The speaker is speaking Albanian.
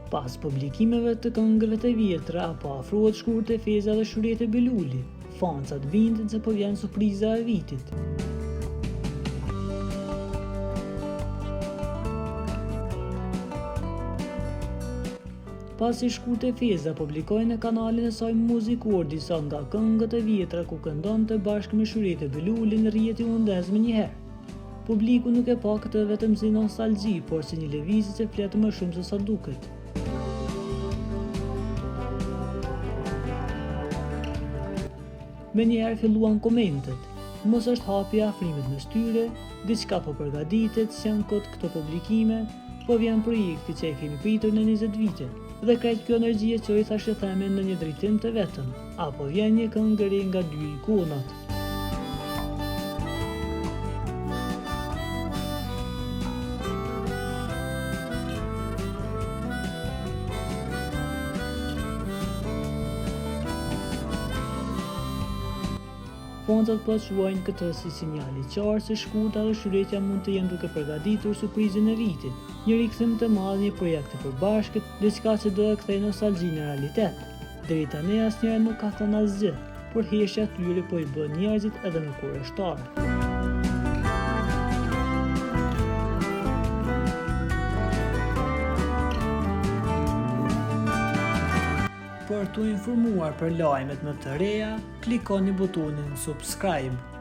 Pas publikimeve të këngëve të vjetra, apo afrohet Shkurtë Feza dhe Shurete Beluli, fancat vindin se po vjen surpriza e vitit. Pasi Shkurtë Feza publikoi në kanalin e saj muzikor disa nga këngët e vjetra ku këndonte bashkë me Shurete Belulin, rrjeti u ndez më njëherë. Publiku nuk e pa këtë vetëm si nostalgji, por si një lëvizje që flet më shumë se sa duket. Me njëherë filluan komentet. Mos është hapi afrimet në styre, diçka po përgatitet, s'janë kot këto publikime, po vjen projekti që e kemi pritur në 20 vite. Dhe krejt kjo energji e qoj thashë theme në një drejtim të vetëm, apo vjen një këngë re nga dy ikonat. Fancat po quajnë këtë si sinjali qartë se Shkurta dhe Shuretja mund të jenë duke përgatitur surprizën e vitit, një rikthim të madh, një projekt të përbashkët, diçka që do e kthejë nostalgjinë në realitet. Deri tani asnjëri nuk ka thënë asgjë, por heshja tyre po i bën njerëzit edhe më kurrështarë. Për të informuar për lajmet më të reja, klikoni butonin subscribe.